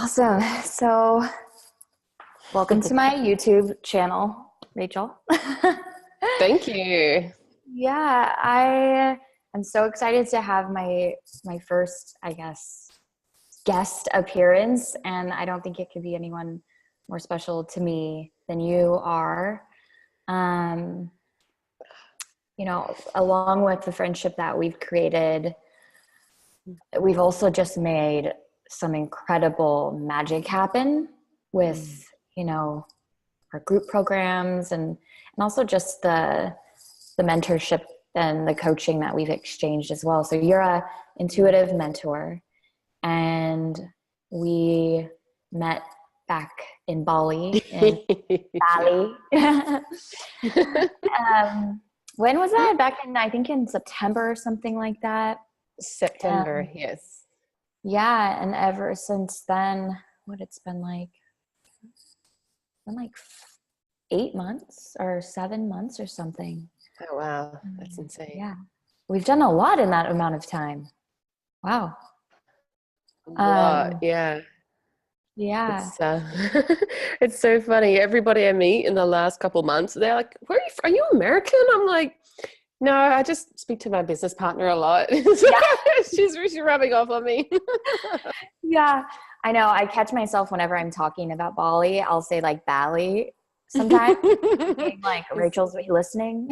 Awesome. So, welcome to my YouTube channel, Rachel. Thank you. Yeah, I am so excited to have my first, I guess, guest appearance, and I don't think it could be anyone more special to me than you are. Um, Along with the friendship that we've created, we've also just made some incredible magic happen with, our group programs and also just the mentorship and the coaching that we've exchanged as well. So you're a intuitive mentor, and we met back in Bali. When was that? Back in, I think in September or something like that. September, yes. Yeah, and ever since then, it's been like 8 months or 7 months or something. Oh, wow. That's insane. Yeah. We've done a lot in that amount of time. Wow. Yeah. Yeah. It's it's so funny. Everybody I meet in the last couple months, they're like, "Where are you? Are you American?" I'm like, "No, I just speak to my business partner a lot." Yeah. She's rubbing off on me. Yeah. I know. I catch myself whenever I'm talking about Bali, I'll say like Bali sometimes. Being like, Rachel's listening.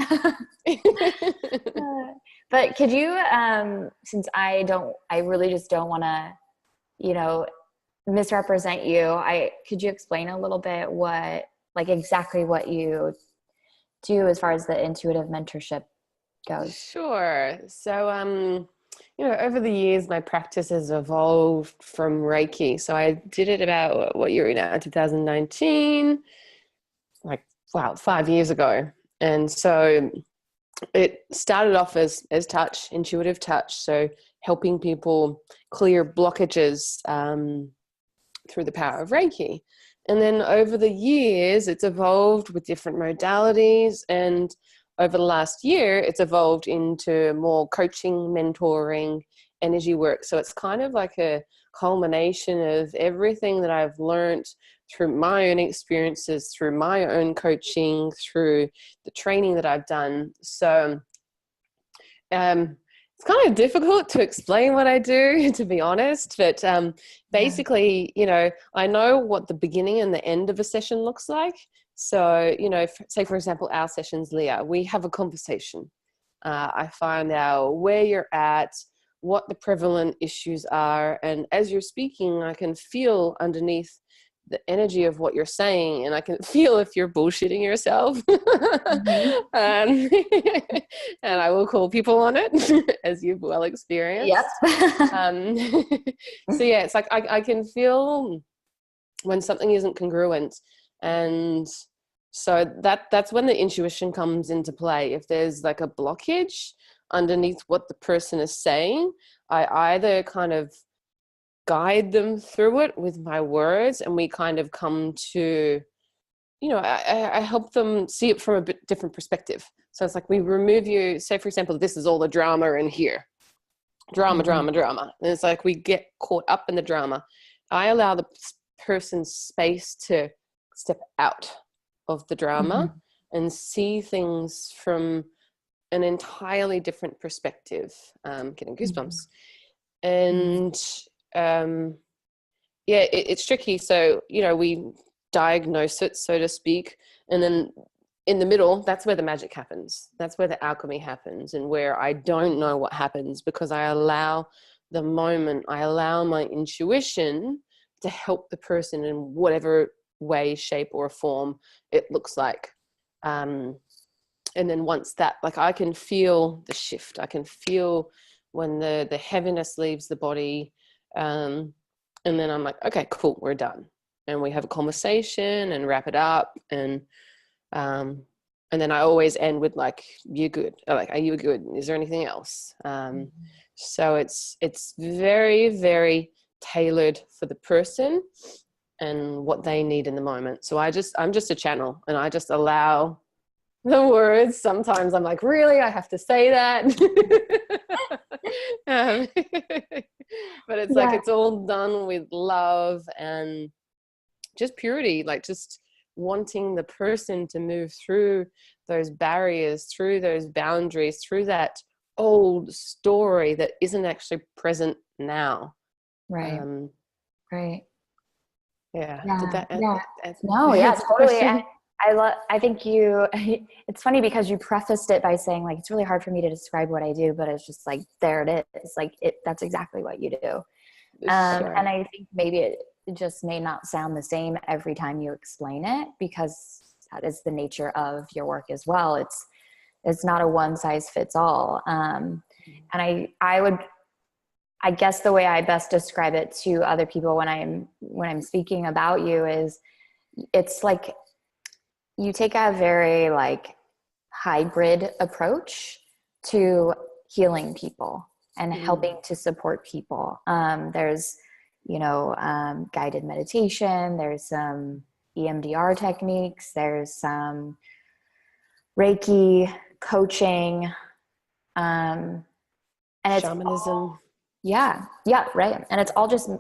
But could you, since I really just don't want to, misrepresent you, could you explain a little bit exactly what you do as far as the intuitive mentorship goes? Sure. So, over the years, my practice has evolved from Reiki. So I did it about, what year are we now? 2019, like, wow, 5 years ago. And so it started off as touch, intuitive touch. So helping people clear blockages through the power of Reiki. And then over the years, it's evolved with different modalities. And over the last year, it's evolved into more coaching, mentoring, energy work. So it's kind of like a culmination of everything that I've learned through my own experiences, through my own coaching, through the training that I've done. So it's kind of difficult to explain what I do, to be honest. But basically, I know what the beginning and the end of a session looks like. So, say, for example, our sessions, Leah, we have a conversation. I find out where you're at, what the prevalent issues are. And as you're speaking, I can feel underneath the energy of what you're saying, and I can feel if you're bullshitting yourself. Mm-hmm. And I will call people on it, as you've well experienced. Yep. So yeah, it's like I can feel when something isn't congruent, and so that's when the intuition comes into play. If there's like a blockage underneath what the person is saying, I either kind of guide them through it with my words, and we kind of come to, I help them see it from a bit different perspective. So it's like we remove you, say, for example, this is all the drama in here. Drama. And it's like we get caught up in the drama. I allow the person's space to step out of the drama and see things from an entirely different perspective. Getting goosebumps. And it's tricky. So, we diagnose it, so to speak, and then in the middle, that's where the magic happens. That's where the alchemy happens, and where I don't know what happens, because I allow the moment, I allow my intuition to help the person in whatever way, shape, or form it looks like. And then once that, like, I can feel the shift. I can feel when the heaviness leaves the body. And then I'm like, okay, cool, we're done. And we have a conversation and wrap it up. And then I always end with like, you're good. Or like, are you good? Is there anything else? So it's very, very tailored for the person and what they need in the moment. So I'm just a channel, and I just allow the words. Sometimes I'm like, really, I have to say that. But but it's like Yeah. it's all done with love and just purity, like just wanting the person to move through those barriers, through those boundaries, through that old story that isn't actually present now. Right. um Right. yeah, did Yeah. that Yeah. answer No, yeah, the totally. question? I think it's funny because you prefaced it by saying like, it's really hard for me to describe what I do, but it's just like, there it is. Like that's exactly what you do. Sure. And I think maybe it just may not sound the same every time you explain it, because that is the nature of your work as well. It's not a one size fits all. And I guess the way I best describe it to other people when I'm speaking about you is, it's like you take a very like hybrid approach to healing people and helping to support people. There's, guided meditation, there's some EMDR techniques, there's some Reiki coaching, and it's Shamanism. yeah, right. And it's all just,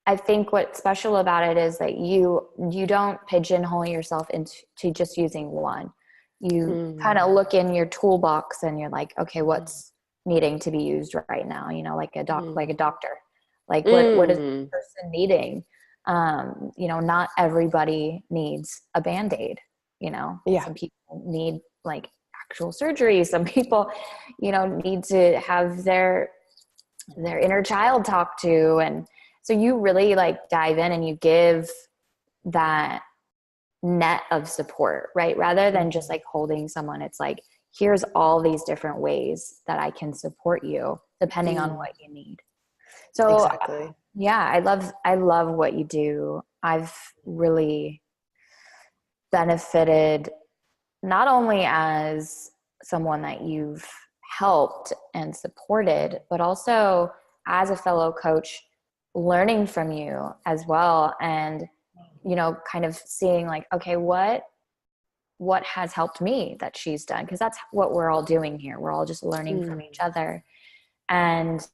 I think what's special about it is that you don't pigeonhole yourself into just using one. You kind of look in your toolbox and you're like, okay, what's needing to be used right now? Like a doctor, like what is the person needing? Not everybody needs a Band-Aid. Yeah. Some people need like actual surgery. Some people, need to have their inner child talked to. And so you really like dive in and you give that net of support, right? Rather than just like holding someone, it's like, here's all these different ways that I can support you depending on what you need. So Exactly. yeah, I love what you do. I've really benefited not only as someone that you've helped and supported, but also as a fellow coach, learning from you as well. And, kind of seeing like, okay, what has helped me that she's done? Because that's what we're all doing here. We're all just learning from each other. And,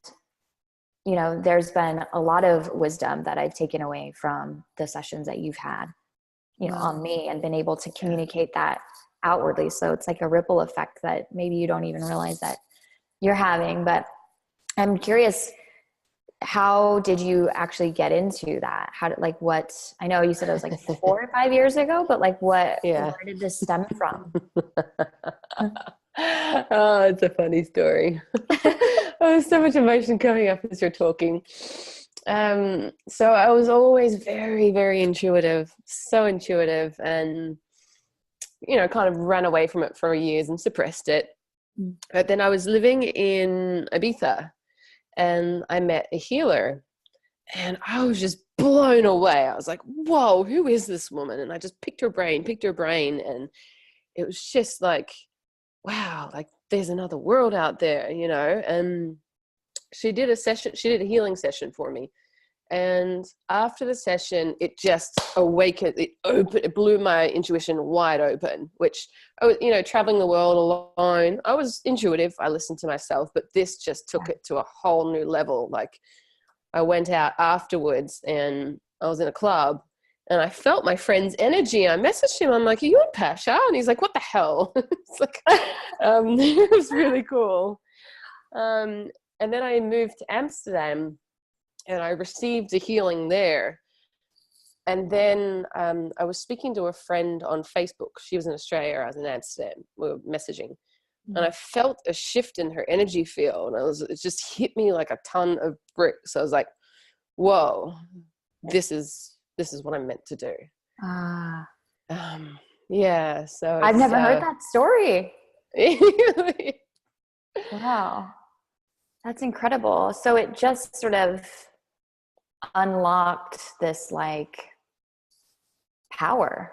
there's been a lot of wisdom that I've taken away from the sessions that you've had, on me, and been able to communicate that outwardly. So it's like a ripple effect that maybe you don't even realize that you're having. But I'm curious, how did you actually get into that? I know you said it was like 4 or 5 years ago, but like where did this stem from? Oh, it's a funny story. There's so much emotion coming up as you're talking. So I was always very, very intuitive, so intuitive, and kind of ran away from it for years and suppressed it. But then I was living in Ibiza and I met a healer and I was just blown away. I was like, whoa, who is this woman? And I just picked her brain. And it was just like, wow, like there's another world out there, and she did a healing session for me. And after the session, it just awakened, it blew my intuition wide open, which, I was, traveling the world alone, I was intuitive. I listened to myself, but this just took it to a whole new level. Like I went out afterwards and I was in a club and I felt my friend's energy. I messaged him. I'm like, are you in Pasha? And he's like, what the hell? It's like, it was really cool. And then I moved to Amsterdam and I received a healing there. And then I was speaking to a friend on Facebook. She was in Australia, I was in Amsterdam. We were messaging. And I felt a shift in her energy field. It just hit me like a ton of bricks. I was like, whoa, this is what I'm meant to do. Yeah, so I've never heard that story. Wow. That's incredible. So it just sort of unlocked this like power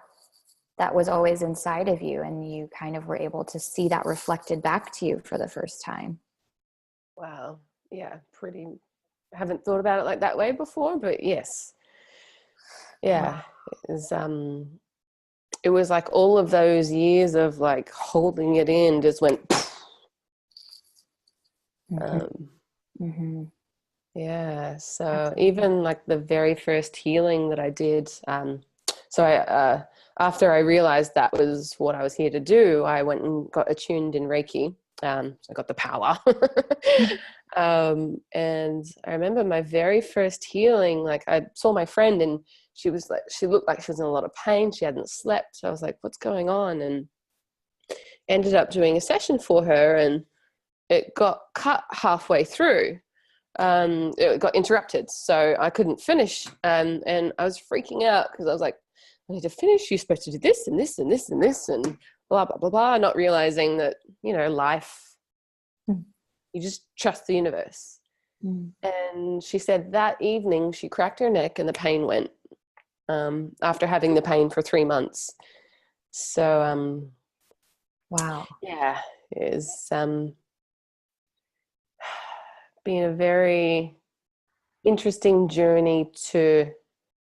that was always inside of you, and you kind of were able to see that reflected back to you for the first time. Wow. Yeah, I haven't thought about it like that way before, but yes. Yeah. It was like all of those years of like holding it in just went yeah. Yeah. That's So amazing. even like the very first healing that I did, so after I realized that was what I was here to do, I went and got attuned in Reiki. So I got the power. And I remember my very first healing, like I saw my friend and she looked like she was in a lot of pain. She hadn't slept. So I was like, what's going on? And ended up doing a session for her, and it got cut halfway through. It got interrupted, so I couldn't finish. And I was freaking out because I was like, I need to finish. You're supposed to do this and this and this and this and blah, blah, blah, blah, not realizing that, life, Mm. you just trust the universe. Mm. And she said that evening she cracked her neck and the pain went, after having the pain for 3 months. So, Wow. yeah, it's been a very interesting journey to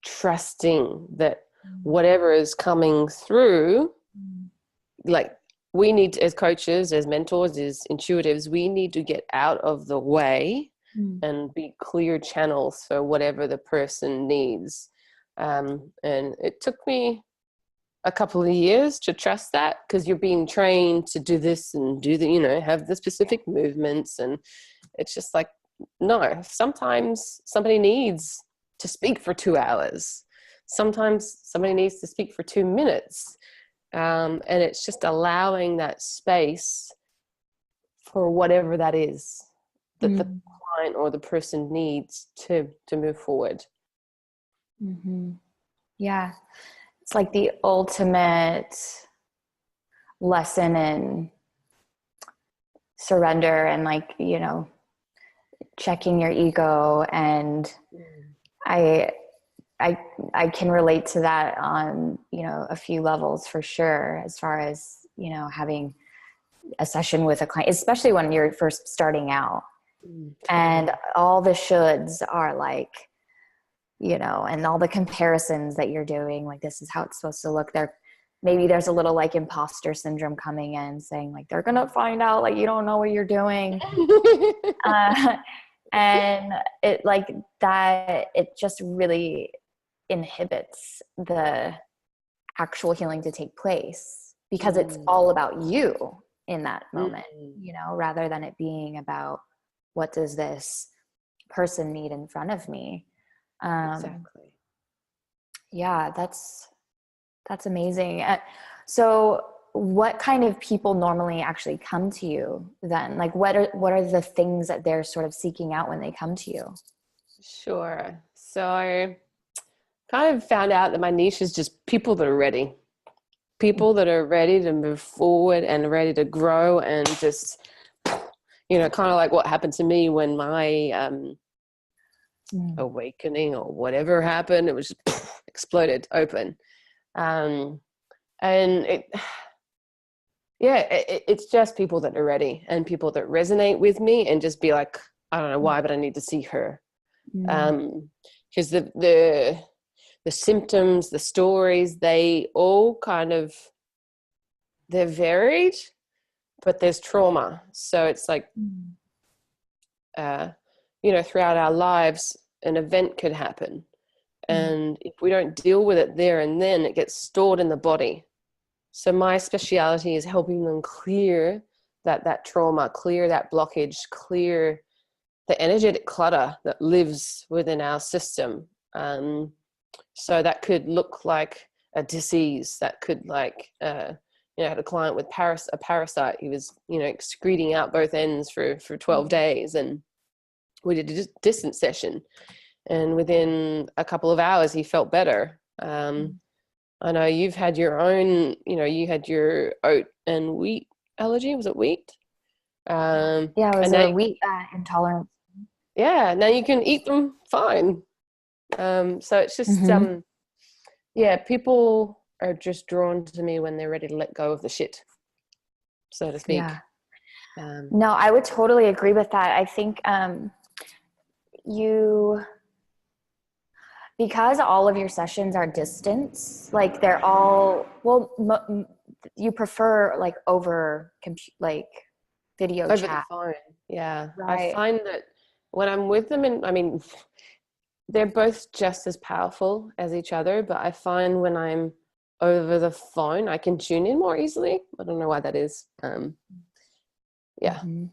trusting that whatever is coming through, like we need to, as coaches, as mentors, as intuitives, we need to get out of the way Mm. and be clear channels for whatever the person needs. And it took me a couple of years to trust that, because you're being trained to do this and do the, have the specific movements. And it's just like, no, sometimes somebody needs to speak for 2 hours. Sometimes somebody needs to speak for 2 minutes. And it's just allowing that space for whatever that is that the Mm. client or the person needs to move forward. Mm-hmm. Yeah. It's like the ultimate lesson in surrender and like, checking your ego. And I, I, I can relate to that on, a few levels for sure, as far as, having a session with a client, especially when you're first starting out. And all the shoulds are like, and all the comparisons that you're doing, like, this is how it's supposed to look. Maybe there's a little like imposter syndrome coming in, saying like, they're going to find out like you don't know what you're doing. uh, and it like that, it just really inhibits the actual healing to take place, because it's all about you in that moment, rather than it being about what does this person need in front of me. Exactly. Yeah, that's amazing. So what kind of people normally actually come to you then? Like what are the things that they're sort of seeking out when they come to you? Sure. So I kind of found out that my niche is just people that are ready. People that are ready to move forward and ready to grow, and just, kind of like what happened to me when my awakening or whatever happened. It was just exploded open. And it's just people that are ready and people that resonate with me, and just be like, I don't know why, but I need to see her. Because the symptoms, the stories, they all kind of, they're varied, but there's trauma. So it's like, throughout our lives, an event could happen. And if we don't deal with it there and then, it gets stored in the body. So my speciality is helping them clear that trauma, clear that blockage, clear the energetic clutter that lives within our system. So that could look like a disease. That could like, I had a client with a parasite. He was, excreting out both ends for 12 days. And we did a distance session. And within a couple of hours, he felt better. I know you've had your own, you had your oat and wheat allergy. Was it wheat? Yeah, it was a wheat intolerance. Yeah, now you can eat them fine. So it's just, people are just drawn to me when they're ready to let go of the shit, so to speak. Yeah. No, I would totally agree with that. I think because all of your sessions are distance, like they're all, you prefer like over like video Over the chat. phone. Yeah. I Right. find that when I'm with them, and I mean, they're both just as powerful as each other, but I find when I'm over the phone, I can tune in more easily. I don't know why that is. Yeah. Mm-hmm.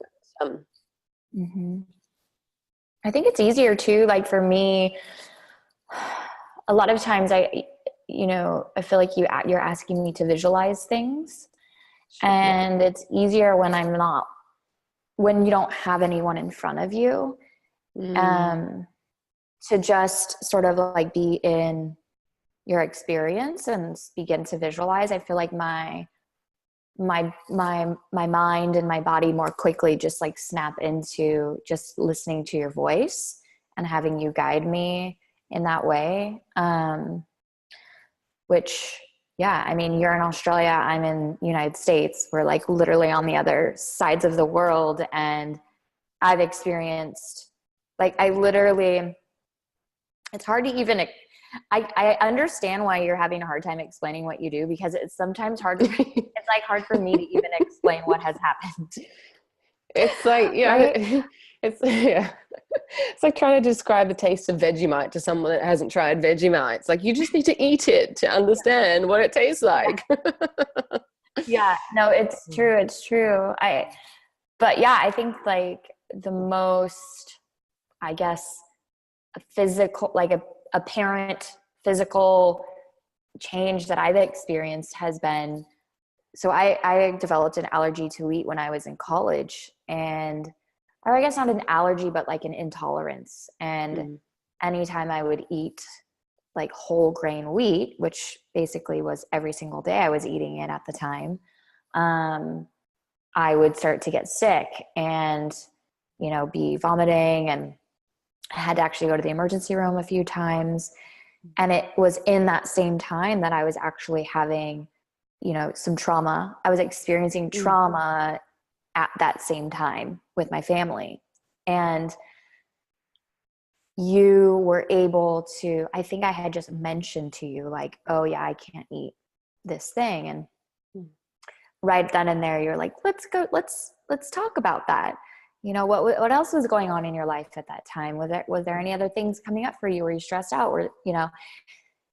Um, Mm-hmm. I think it's easier too. Like for me, a lot of times I feel like you're asking me to visualize things, and it's easier when you don't have anyone in front of you, to just sort of like be in your experience and begin to visualize. I feel like my mind and my body more quickly just like snap into just listening to your voice and having you guide me in that way. Which, yeah, I mean, you're in Australia, I'm in United States. We're like literally on the other sides of the world. And I've experienced, like, it's hard to even, I understand why you're having a hard time explaining what you do, because it's sometimes it's like hard for me to even explain what has happened. It's like, right? it's yeah. It's like trying to describe the taste of Vegemite to someone that hasn't tried Vegemite. It's like, you just need to eat it to understand what it tastes like. Yeah, no, it's true. It's true. But yeah, I think like the most, I guess, physical, like a apparent physical change that I've experienced has been, so I developed an allergy to wheat when I was in college, or I guess not an allergy, but like an intolerance. And anytime I would eat like whole grain wheat, which basically was every single day I was eating it at the time, I would start to get sick and, be vomiting, and I had to actually go to the emergency room a few times. And it was in that same time that I was actually having, some trauma. I was experiencing trauma at that same time with my family. And you were able to, I think I had just mentioned to you, like, oh yeah, I can't eat this thing. And right then and there, you're like, let's talk about that. What else was going on in your life at that time? Was there any other things coming up for you? Were you stressed out?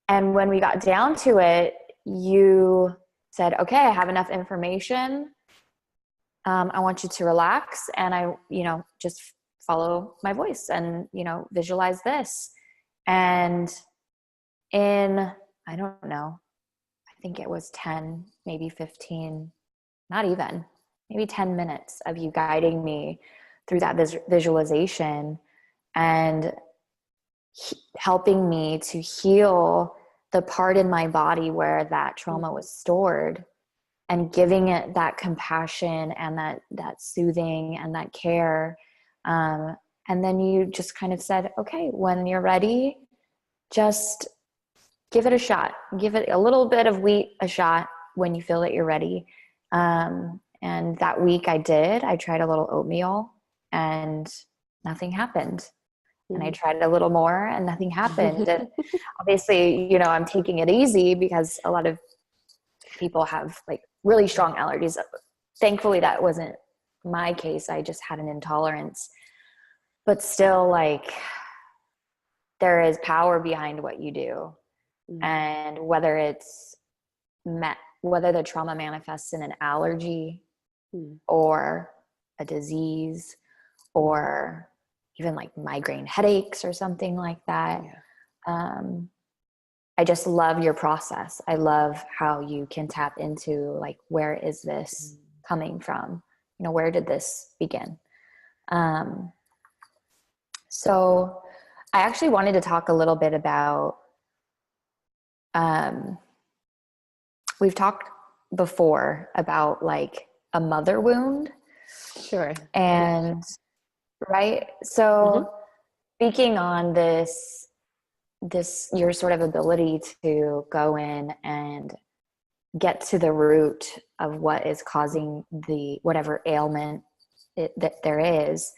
And when we got down to it, you said, okay, I have enough information. I want you to relax, and just follow my voice and, visualize this. And I don't know, I think it was 10, maybe 15, not even, maybe 10 minutes of you guiding me through that visualization and helping me to heal the part in my body where that trauma was stored, and giving it that compassion and that soothing and that care. And then you just kind of said, okay, when you're ready, just give it a shot. Give it a little bit of wheat a shot when you feel that you're ready. And that week I did. I tried a little oatmeal and nothing happened. And I tried a little more and nothing happened. And obviously, I'm taking it easy because a lot of people have like really strong allergies. Thankfully, that wasn't my case. I just had an intolerance. But still, like, there is power behind what you do. And whether the trauma manifests in an allergy or a disease or even like migraine headaches or something like that. I just love your process. I love how you can tap into like, where is this coming from? Where did this begin? So I actually wanted to talk a little bit about, we've talked before about like a mother wound. Sure. And right. So speaking on this, your sort of ability to go in and get to the root of what is causing the whatever ailment that there is.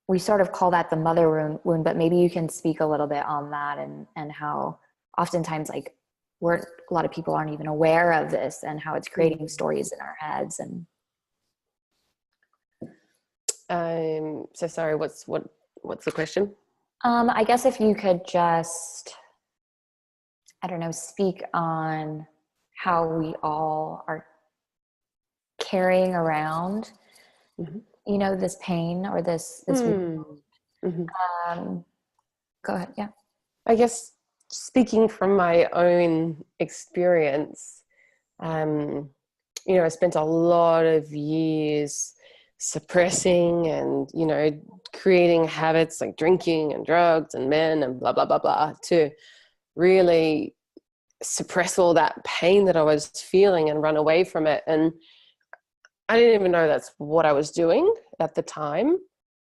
We sort of call that the mother wound, but maybe you can speak a little bit on that and how oftentimes like a lot of people aren't even aware of this and how it's creating stories in our heads. And I'm so sorry. What's the question? I guess if you could just, I don't know, speak on how we all are carrying around, Mm-hmm. you know, this pain or this Mm-hmm. go ahead. Yeah. I guess speaking from my own experience, um, I spent a lot of years suppressing and, creating habits like drinking and drugs and men and blah, blah, blah, blah, to really suppress all that pain that I was feeling and run away from it. And I didn't even know that's what I was doing at the time.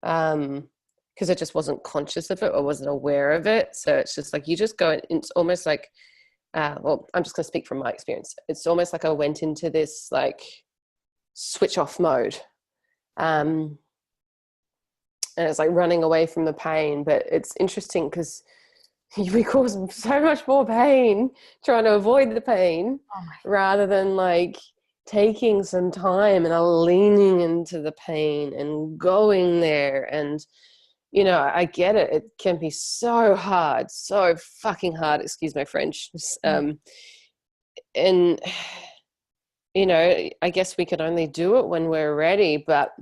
Because I just wasn't conscious of it or wasn't aware of it. So it's just like you just go, it's almost like, well, I'm just going to speak from my experience. It's almost like I went into this like switch off mode. And it's like running away from the pain. But it's interesting because we cause so much more pain trying to avoid the pain rather than like taking some time and leaning into the pain and going there. And I get it. It can be so hard, so fucking hard. Excuse my French. And, I guess we can only do it when we're ready. But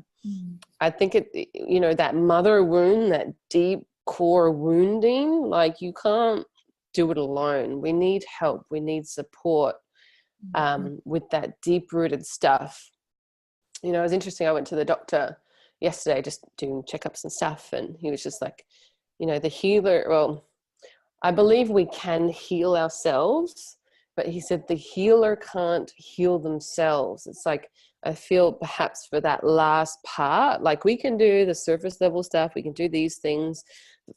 I think that mother wound, that deep core wounding, like you can't do it alone. We need help. We need support with that deep rooted stuff. It was interesting. I went to the doctor yesterday just doing checkups and stuff, and he was just like, the healer, well, I believe we can heal ourselves, but he said the healer can't heal themselves. It's like, I feel perhaps for that last part, like we can do the surface level stuff, we can do these things.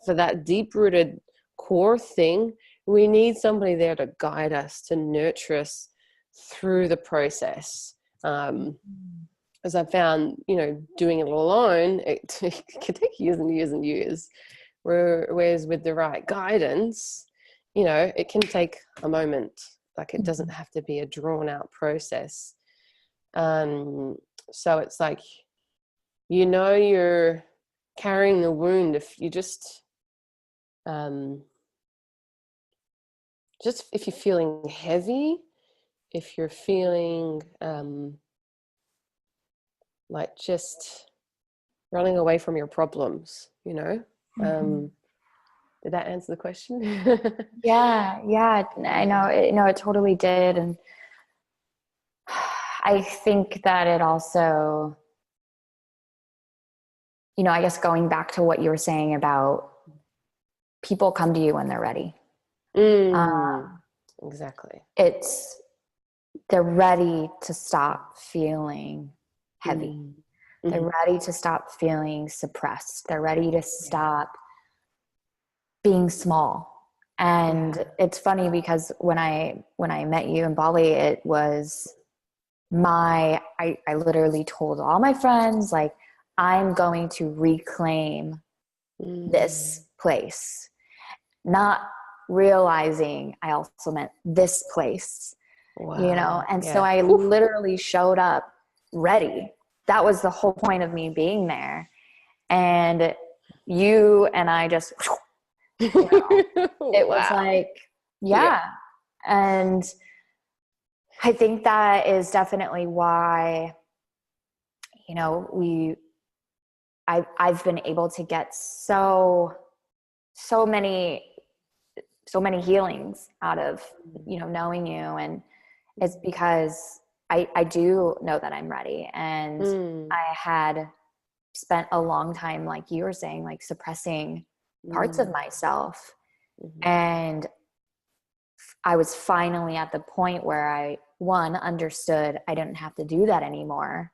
For that deep rooted core thing, we need somebody there to guide us, to nurture us through the process. As I found, doing it alone, it can take years and years and years. Whereas with the right guidance, it can take a moment. Like it doesn't have to be a drawn out process. So it's like, you're carrying the wound if you just if you're feeling heavy, if you're feeling like just running away from your problems, did that answer the question? Yeah, I know. It totally did. And I think that it also, I guess going back to what you were saying about people come to you when they're ready. Exactly. They're ready to stop feeling heavy. They're ready to stop feeling suppressed. They're ready to stop being small. And it's funny because when I met you in Bali, it was I literally told all my friends, like, I'm going to reclaim this place, not realizing I also meant this place. Wow. And so I literally showed up ready. That was the whole point of me being there. And you and I just, it was like, And I think that is definitely why, I've been able to get so many healings out of, knowing you. And it's because I do know that I'm ready. And I had spent a long time, like you were saying, like suppressing parts of myself. And I was finally at the point where I, one, understood I didn't have to do that anymore.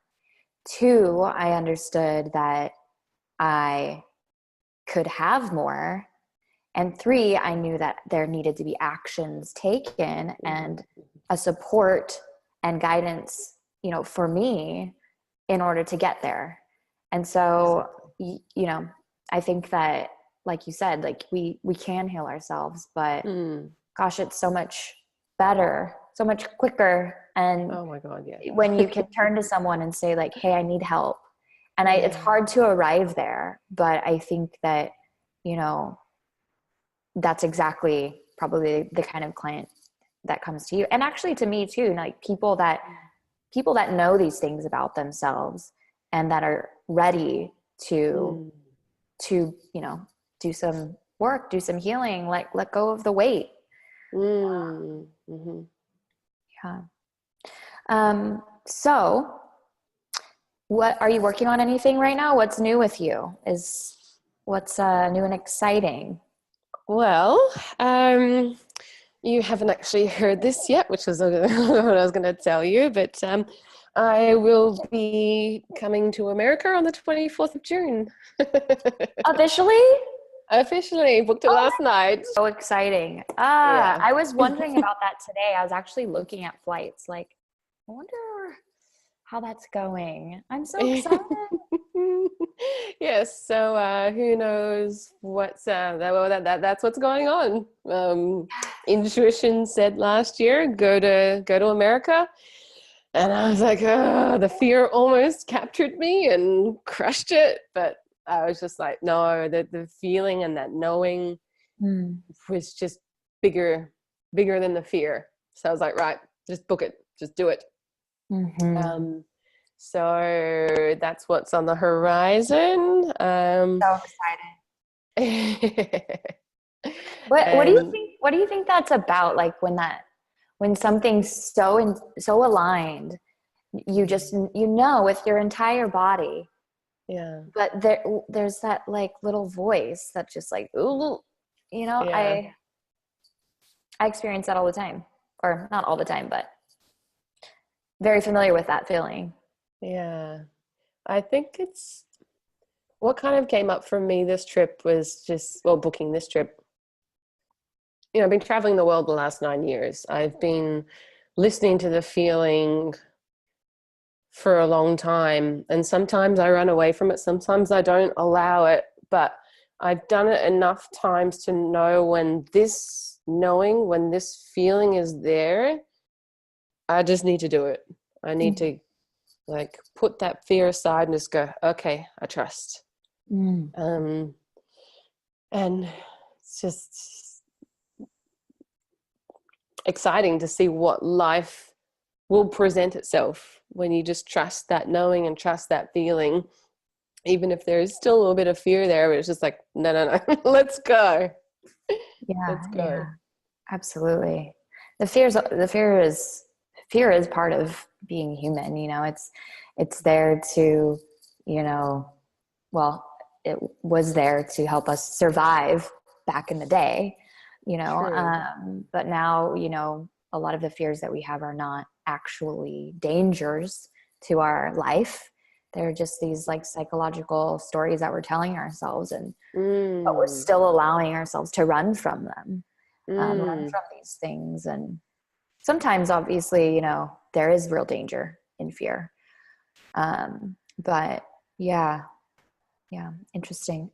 Two, I understood that I could have more. And three, I knew that there needed to be actions taken and a support and guidance, for me in order to get there. And so, I think that, like you said, like we can heal ourselves, but gosh, it's so much better, so much quicker. And oh my God, yeah. when you can turn to someone and say like, hey, I need help. And it's hard to arrive there, but I think that, you know, that's exactly probably the kind of client that comes to you. And actually to me too, like people that know these things about themselves and that are ready to, you know, do some work, do some healing, like let go of the weight. Mm-hmm. Yeah. So what are you working on? Anything right now? What's new with you? What's new and exciting? Well, you haven't actually heard this yet, which was what I was going to tell you, but I will be coming to America on the 24th of June. Officially? Officially booked it last night. So exciting. Yeah. I was wondering about that today. I was actually looking at flights. Like, I wonder how that's going. I'm so excited. Yes. So who knows what's that's what's going on. Intuition said last year, go to America. And I was like, oh, the fear almost captured me and crushed it. But I was just like, no, the feeling and that knowing was just bigger than the fear. So I was like, right, just book it, just do it. Mm-hmm. So that's what's on the horizon. So excited. What do you think? What do you think that's about? Like when something's so aligned, you just with your entire body. Yeah. But there's that like little voice that's just like, ooh, Yeah. I experience that all the time, or not all the time, but very familiar with that feeling. Yeah. I think it's what kind of came up for me this trip was just, well, booking this trip. You know, I've been traveling the world the last 9 years. I've been listening to the feeling for a long time. And sometimes I run away from it. Sometimes I don't allow it. But I've done it enough times to know when this feeling is there, I just need to do it. I need to like put that fear aside and just go, okay, I trust. And it's just exciting to see what life will present itself when you just trust that knowing and trust that feeling, even if there is still a little bit of fear there, but it's just like, no, let's go. Let's go. Yeah, absolutely. Fear is part of being human. It's there to, well, it was there to help us survive back in the day, True. but now, a lot of the fears that we have are not actually dangers to our life. They're just these like psychological stories that we're telling ourselves, but we're still allowing ourselves to run from them, run from these things. And sometimes obviously, there is real danger in fear. But yeah, interesting.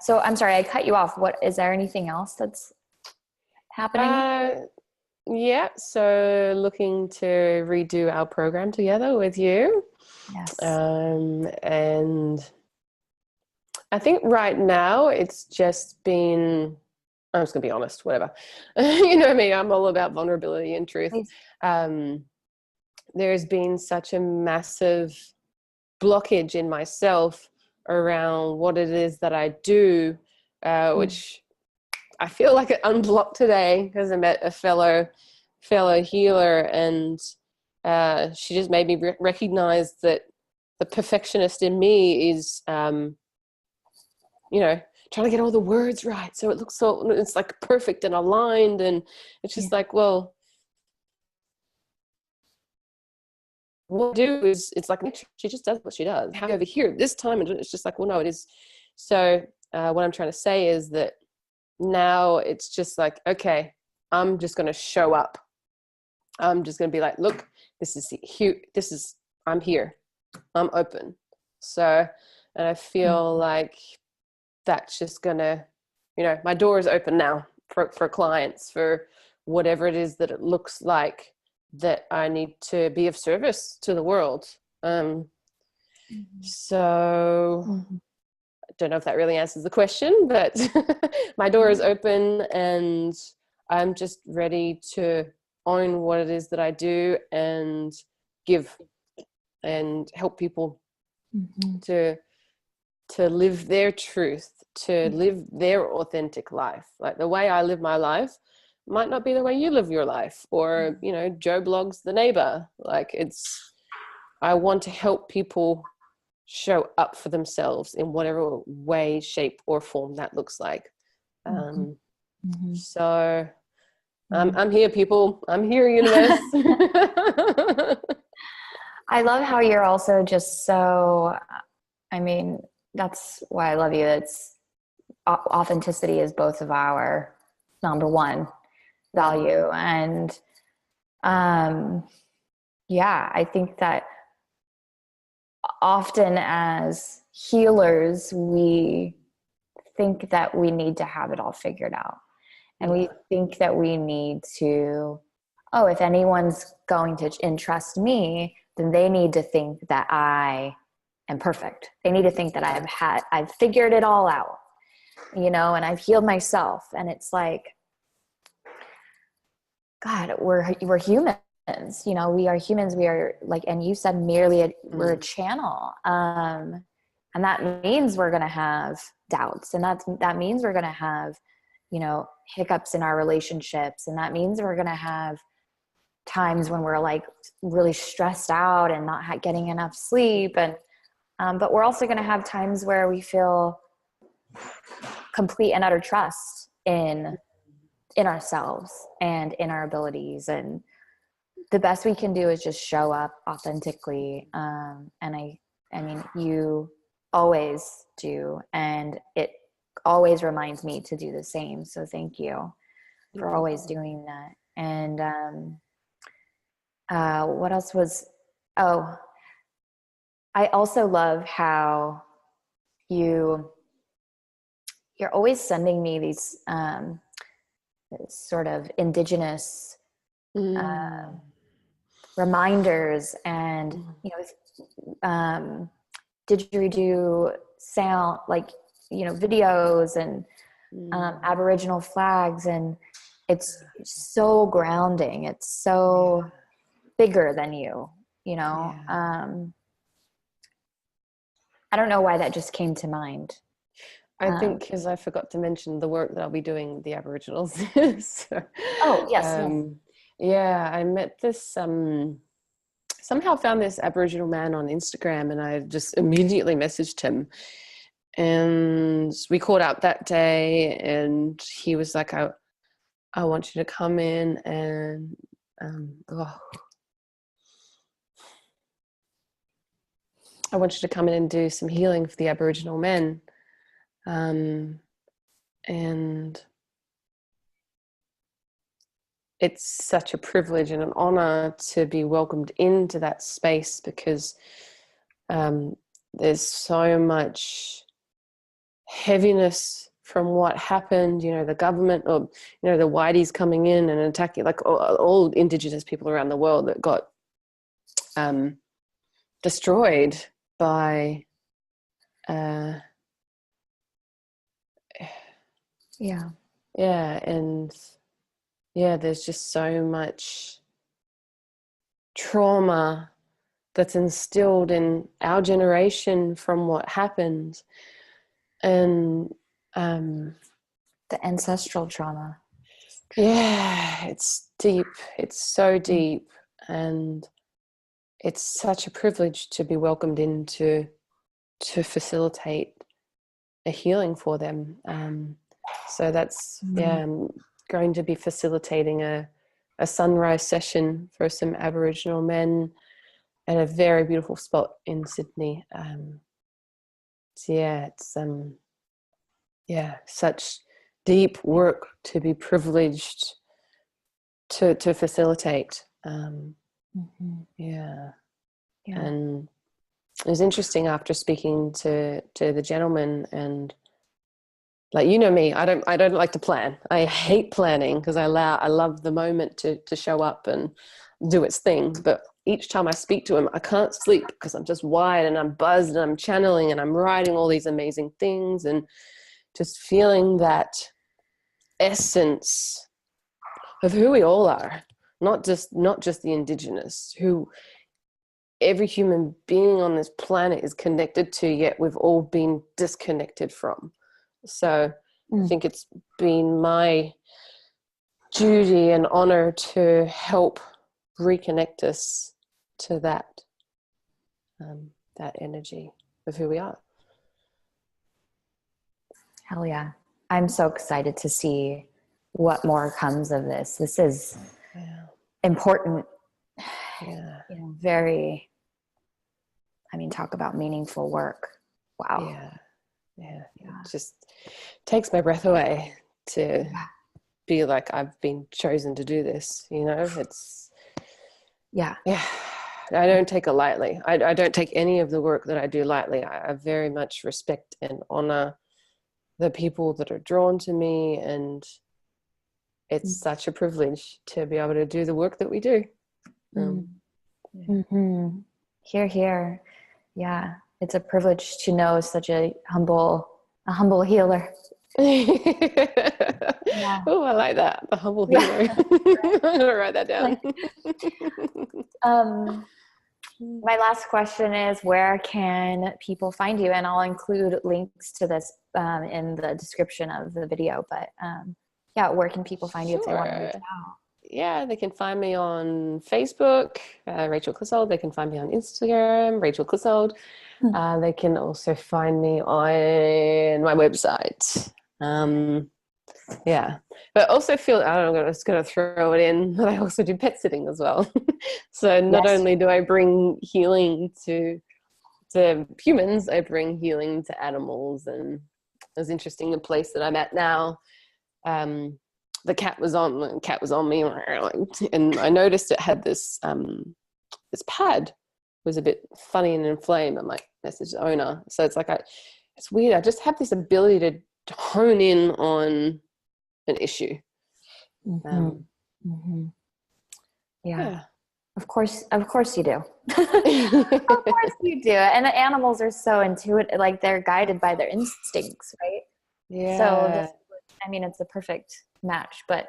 So I'm sorry, I cut you off. Is there anything else that's happening? Yeah, so looking to redo our program together with you. Yes. And I think right now it's just been, I'm just gonna be honest, whatever. You know me, I'm all about vulnerability and truth. There's been such a massive blockage in myself around what it is that I do, which I feel like it unblocked today because I met a fellow healer, and she just made me recognize that the perfectionist in me is, trying to get all the words right so it looks so, it's like perfect and aligned, and it's just like, well, what I do is, it's like nature. She just does what she does. How over here this time, and it's just like, well, no, it is. So what I'm trying to say is that now it's just like, okay, I'm just going to show up. I'm just going to be like, look, this is here. I'm here. I'm open. So, and I feel like that's just going to, my door is open now for clients, for whatever it is that it looks like that I need to be of service to the world. So Mm-hmm. I don't know if that really answers the question, but my door is open and I'm just ready to own what it is that I do and give and help people Mm-hmm. to live their truth, to live their authentic life. Like the way I live my life might not be the way you live your life, or, you know, Joe Blogs the neighbor. Like I want to help people show up for themselves in whatever way, shape, or form that looks like. Mm-hmm. So I'm here, people. I'm here, universe. I love how you're also just so, I mean, that's why I love you. It's authenticity is both of our number one value. And yeah, I think that often as healers, we think that we need to have it all figured out. And we think that we need to, oh, if anyone's going to entrust me, then they need to think that I am perfect. They need to think that I've figured it all out, you know, and I've healed myself. And it's like, God, we're humans, you know, we are humans. We are like, and you said merely we're a channel. And that means we're going to have doubts, and that means we're going to have, you know, hiccups in our relationships. And that means we're going to have times when we're like really stressed out and not getting enough sleep. And, but we're also going to have times where we feel complete and utter trust in ourselves and in our abilities. And the best we can do is just show up authentically. And I mean, you always do. And it always reminds me to do the same. So thank you for always doing that. And what else was, I also love how you're always sending me these sort of indigenous reminders and, you know, didgeridoo sound, like, you know, videos and Aboriginal flags, and it's so grounding. It's so bigger than you know. I don't know why that just came to mind. I think because I forgot to mention the work that I'll be doing with the Aboriginals. So, oh yes, yeah, I met this somehow found this Aboriginal man on Instagram, and I just immediately messaged him, and we caught up that day, and he was like, I want you to come in and I want you to come in and do some healing for the Aboriginal men. And it's such a privilege and an honor to be welcomed into that space, because there's so much heaviness from what happened, you know, the government, or, you know, the whiteys coming in and attacking, like all Indigenous people around the world that got destroyed by there's just so much trauma that's instilled in our generation from what happened. And the ancestral trauma. Yeah, it's deep. It's so deep. And it's such a privilege to be welcomed in to facilitate a healing for them. So that's, I'm going to be facilitating a sunrise session for some Aboriginal men at a very beautiful spot in Sydney. It's such deep work to be privileged to facilitate. And it was interesting after speaking to the gentleman, and like, you know me, I don't like to plan. I hate planning because I love the moment to show up and do its thing. But each time I speak to him, I can't sleep because I'm just wired and I'm buzzed and I'm channeling and I'm writing all these amazing things and just feeling that essence of who we all are, not just the indigenous, who every human being on this planet is connected to, yet we've all been disconnected from. So I think it's been my duty and honor to help reconnect us to that that energy of who we are. Hell yeah. I'm so excited to see what more comes of this. This is important. Yeah. You know, very, I mean, talk about meaningful work. Wow. Yeah. It just takes my breath away to be like, I've been chosen to do this, you know. It's I don't take it lightly. I don't take any of the work that I do lightly. I very much respect and honor the people that are drawn to me, and it's such a privilege to be able to do the work that we do. Hear, hear. Yeah, it's a privilege to know such a humble healer. Oh, I like that. The humble healer. I'm gonna write that down. My last question is, where can people find you? And I'll include links to this in the description of the video. But where can people find you if they want to reach out? Yeah, they can find me on Facebook, Rachel Clissold. They can find me on Instagram, Rachel Clissold. They can also find me on my website. But also feel, I don't know, I'm just going to throw it in, but I also do pet sitting as well. So not only do I bring healing to humans, I bring healing to animals. And it was interesting, the place that I'm at now, the cat was on me, and I noticed it had this pad. It was a bit funny and inflamed. I might message the owner. So it's like, it's weird. I just have this ability to hone in on an issue. Yeah. Of course you do. Of course you do. And the animals are so intuitive, like they're guided by their instincts, right? Yeah. So it's a perfect match. But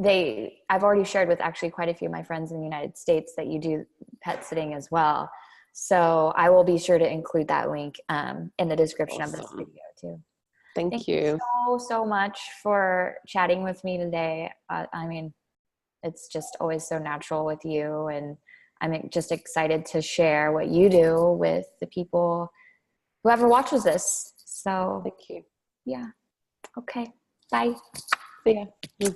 I've already shared with actually quite a few of my friends in the United States that you do pet sitting as well. So I will be sure to include that link in the description of this video too. Thank you so much for chatting with me today. It's just always so natural with you, and I'm just excited to share what you do with the people, whoever watches this. So thank you. Yeah. Okay. Bye. See ya.